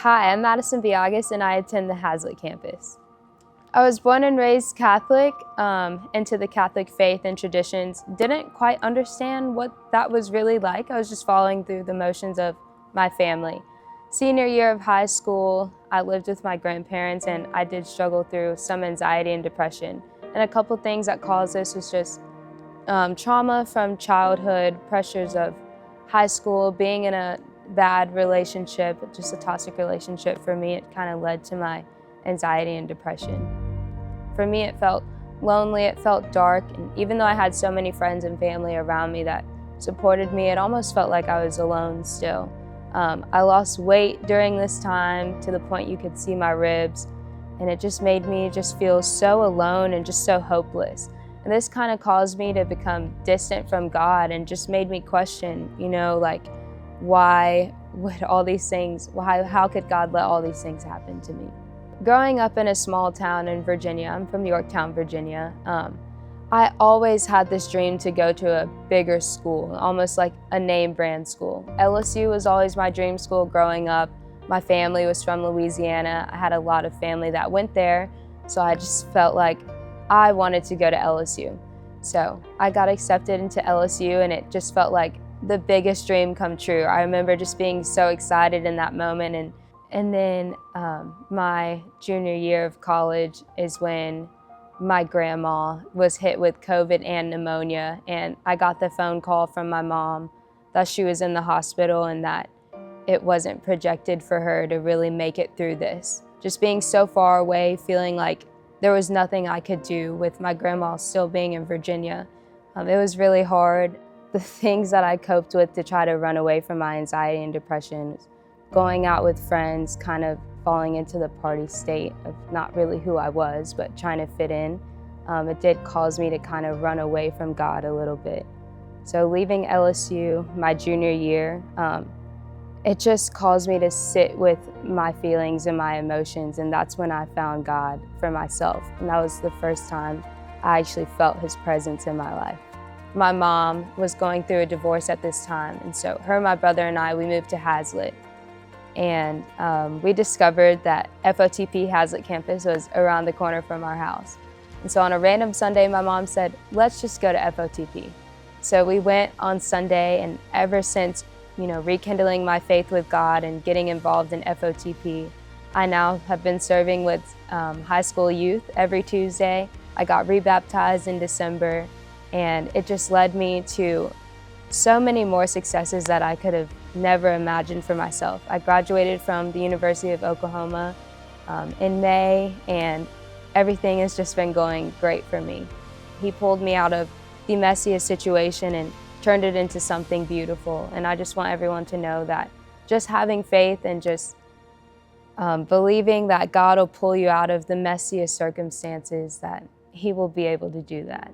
Hi, I'm Madisyn and I attend the Hazlitt campus. I was born and raised Catholic, into the Catholic faith and traditions. Didn't quite understand what that was really like. I was just following through the motions of my family. Senior year of high school, I lived with my grandparents and I did struggle through some anxiety and depression. And a couple things that caused this was just trauma from childhood, pressures of high school, being in a bad relationship, just a toxic relationship. For me, it kind of led to my anxiety and depression. For me, it felt lonely, it felt dark, and even though I had so many friends and family around me that supported me, it almost felt like I was alone still. I lost weight during this time to the point you could see my ribs, and it just made me just feel so alone and just so hopeless. And this kind of caused me to become distant from God and just made me question, like, why would all these things, how could God let all these things happen to me? Growing up in a small town in Virginia, I'm from Yorktown, Virginia, I always had this dream to go to a bigger school, almost like a name brand school. LSU was always my dream school growing up. My family was from Louisiana. I had a lot of family that went there, so I just felt like I wanted to go to LSU. So I got accepted into LSU and it just felt like the biggest dream come true. I remember just being so excited in that moment. And then my junior year of college is when my grandma was hit with COVID and pneumonia, and I got the phone call from my mom that she was in the hospital and that it wasn't projected for her to really make it through this. Just being so far away, feeling like there was nothing I could do with my grandma still being in Virginia. It was really hard. The things that I coped with to try to run away from my anxiety and depression, going out with friends, kind of falling into the party state of not really who I was, but trying to fit in. It did cause me to kind of run away from God a little bit. So leaving LSU my junior year, it just caused me to sit with my feelings and my emotions, and that's when I found God for myself. And that was the first time I actually felt His presence in my life. My mom was going through a divorce at this time, and so her, my brother, and I, we moved to Hazlitt. And we discovered that FOTP Hazlitt campus was around the corner from our house. And so on a random Sunday, my mom said, let's just go to FOTP. So we went on Sunday, and ever since rekindling my faith with God and getting involved in FOTP, I now have been serving with high school youth every Tuesday. I got rebaptized in December, and it just led me to so many more successes that I could have never imagined for myself. I graduated from the University of Oklahoma in May, and everything has just been going great for me. He pulled me out of the messiest situation and turned it into something beautiful. And I just want everyone to know that just having faith and just believing that God will pull you out of the messiest circumstances, that He will be able to do that.